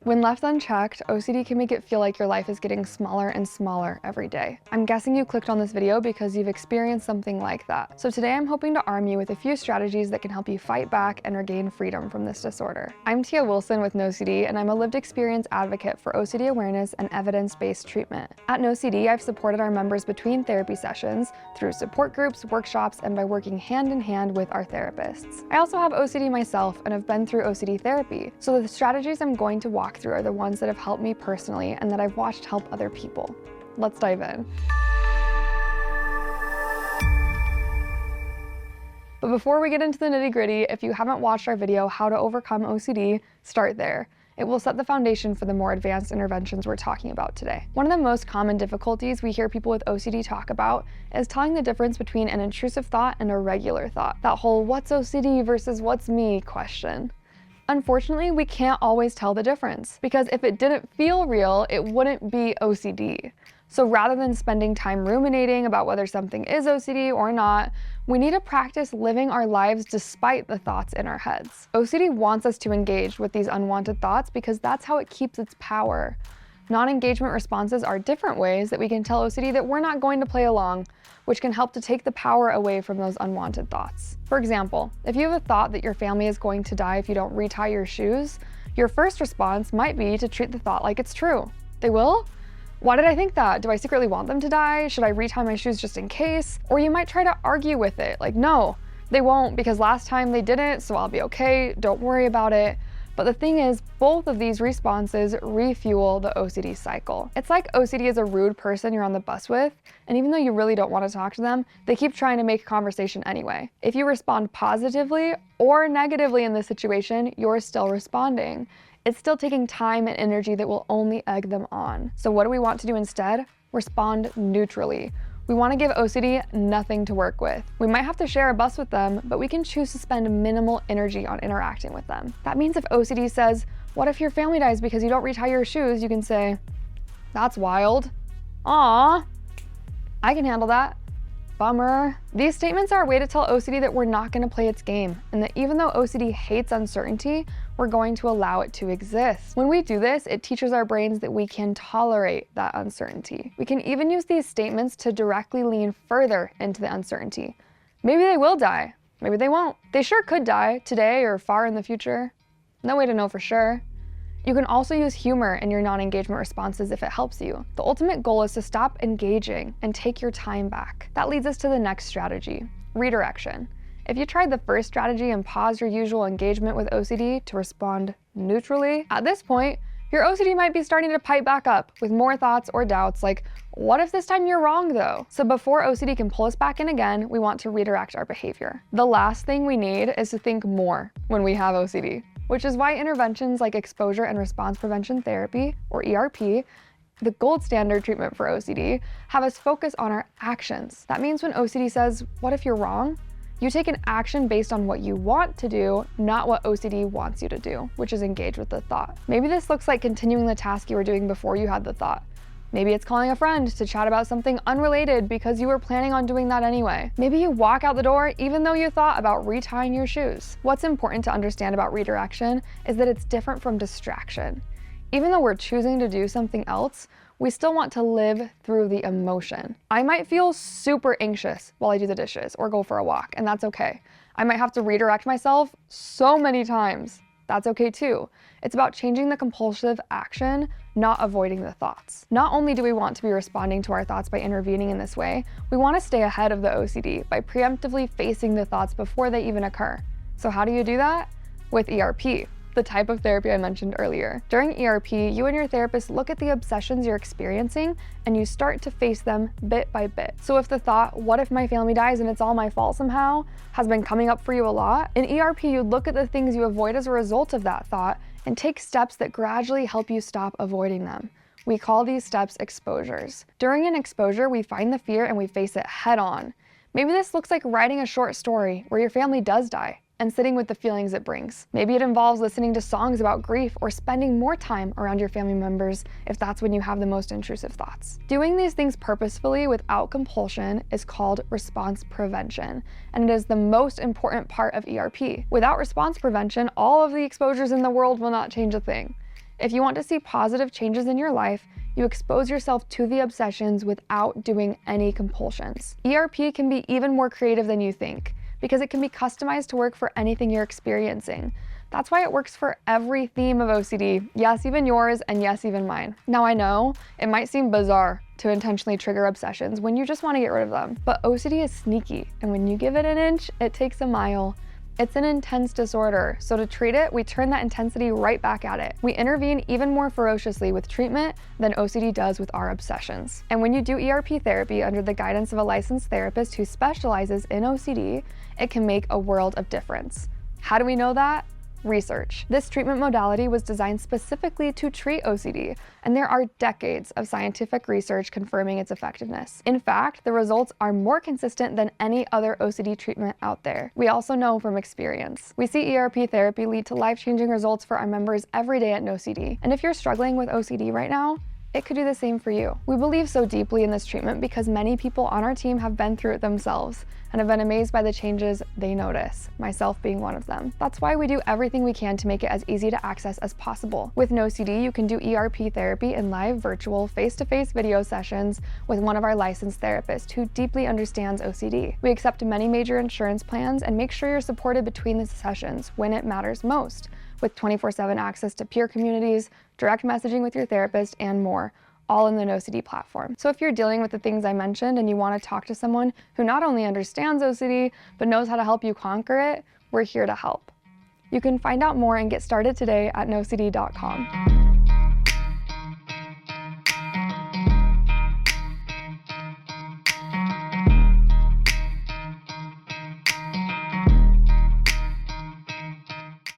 When left unchecked, OCD can make it feel like your life is getting smaller and smaller every day. I'm guessing you clicked on this video because you've experienced something like that. So today I'm hoping to arm you with a few strategies that can help you fight back and regain freedom from this disorder. I'm Tia Wilson with NOCD, and I'm a lived experience advocate for OCD awareness and evidence-based treatment. At NOCD, I've supported our members between therapy sessions through support groups, workshops, and by working hand in hand with our therapists. I also have OCD myself and have been through OCD therapy, so the strategies I'm going to walk through are the ones that have helped me personally and that I've watched help other people. Let's dive in. But before we get into the nitty-gritty, if you haven't watched our video, How to Overcome OCD, start there. It will set the foundation for the more advanced interventions we're talking about today. One of the most common difficulties we hear people with OCD talk about is telling the difference between an intrusive thought and a regular thought. That whole what's OCD versus what's me question. Unfortunately, we can't always tell the difference, because if it didn't feel real, it wouldn't be OCD. So rather than spending time ruminating about whether something is OCD or not, we need to practice living our lives despite the thoughts in our heads. OCD wants us to engage with these unwanted thoughts because that's how it keeps its power. Non-engagement responses are different ways that we can tell OCD that we're not going to play along, which can help to take the power away from those unwanted thoughts. For example, if you have a thought that your family is going to die if you don't retie your shoes, your first response might be to treat the thought like it's true. They will? Why did I think that? Do I secretly want them to die? Should I retie my shoes just in case? Or you might try to argue with it, like, no, they won't because last time they didn't, so I'll be okay, don't worry about it. But the thing is, both of these responses refuel the OCD cycle. It's like OCD is a rude person you're on the bus with, and even though you really don't want to talk to them, they keep trying to make conversation anyway. If you respond positively or negatively in this situation, you're still responding. It's still taking time and energy that will only egg them on. So what do we want to do instead? Respond neutrally. We want to give OCD nothing to work with. We might have to share a bus with them, but we can choose to spend minimal energy on interacting with them. That means if OCD says, what if your family dies because you don't retie your shoes? You can say, that's wild. Aw, I can handle that. Bummer. These statements are a way to tell OCD that we're not going to play its game, and that even though OCD hates uncertainty, we're going to allow it to exist. When we do this, it teaches our brains that we can tolerate that uncertainty. We can even use these statements to directly lean further into the uncertainty. Maybe they will die. Maybe they won't. They sure could die today or far in the future. No way to know for sure. You can also use humor in your non-engagement responses if it helps you. The ultimate goal is to stop engaging and take your time back. That leads us to the next strategy, redirection. If you tried the first strategy and paused your usual engagement with OCD to respond neutrally, at this point, your OCD might be starting to pipe back up with more thoughts or doubts like, what if this time you're wrong though? So before OCD can pull us back in again, we want to redirect our behavior. The last thing we need is to think more when we have OCD, which is why interventions like exposure and response prevention therapy, or ERP, the gold standard treatment for OCD, have us focus on our actions. That means when OCD says, what if you're wrong? You take an action based on what you want to do, not what OCD wants you to do, which is engage with the thought. Maybe this looks like continuing the task you were doing before you had the thought. Maybe it's calling a friend to chat about something unrelated because you were planning on doing that anyway. Maybe you walk out the door even though you thought about retying your shoes. What's important to understand about redirection is that it's different from distraction. Even though we're choosing to do something else, we still want to live through the emotion. I might feel super anxious while I do the dishes or go for a walk, and that's okay. I might have to redirect myself so many times. That's okay too. It's about changing the compulsive action, not avoiding the thoughts. Not only do we want to be responding to our thoughts by intervening in this way, we want to stay ahead of the OCD by preemptively facing the thoughts before they even occur. So how do you do that? With ERP, the type of therapy I mentioned earlier. During ERP, you and your therapist look at the obsessions you're experiencing and you start to face them bit by bit. So if the thought, what if my family dies and it's all my fault somehow, has been coming up for you a lot, in ERP you look at the things you avoid as a result of that thought and take steps that gradually help you stop avoiding them. We call these steps exposures. During an exposure, we find the fear and we face it head on. Maybe this looks like writing a short story where your family does die, and sitting with the feelings it brings. Maybe it involves listening to songs about grief or spending more time around your family members if that's when you have the most intrusive thoughts. Doing these things purposefully without compulsion is called response prevention, and it is the most important part of ERP. Without response prevention, all of the exposures in the world will not change a thing. If you want to see positive changes in your life, you expose yourself to the obsessions without doing any compulsions. ERP can be even more creative than you think, because it can be customized to work for anything you're experiencing. That's why it works for every theme of OCD. Yes, even yours, and yes, even mine. Now I know, it might seem bizarre to intentionally trigger obsessions when you just want to get rid of them, but OCD is sneaky, and when you give it an inch, it takes a mile. It's an intense disorder, so to treat it, we turn that intensity right back at it. We intervene even more ferociously with treatment than OCD does with our obsessions. And when you do ERP therapy under the guidance of a licensed therapist who specializes in OCD, it can make a world of difference. How do we know that? Research. This treatment modality was designed specifically to treat OCD, and there are decades of scientific research confirming its effectiveness. In fact, the results are more consistent than any other OCD treatment out there. We also know from experience. We see ERP therapy lead to life-changing results for our members every day at NOCD. And if you're struggling with OCD right now, it could do the same for you. We believe so deeply in this treatment because many people on our team have been through it themselves and have been amazed by the changes they notice, myself being one of them. That's why we do everything we can to make it as easy to access as possible. With NOCD, you can do ERP therapy in live, virtual, face-to-face video sessions with one of our licensed therapists who deeply understands OCD. We accept many major insurance plans and make sure you're supported between the sessions when it matters most, with 24/7 access to peer communities, direct messaging with your therapist, and more, all in the NOCD platform. So if you're dealing with the things I mentioned and you want to talk to someone who not only understands OCD, but knows how to help you conquer it, we're here to help. You can find out more and get started today at NOCD.com.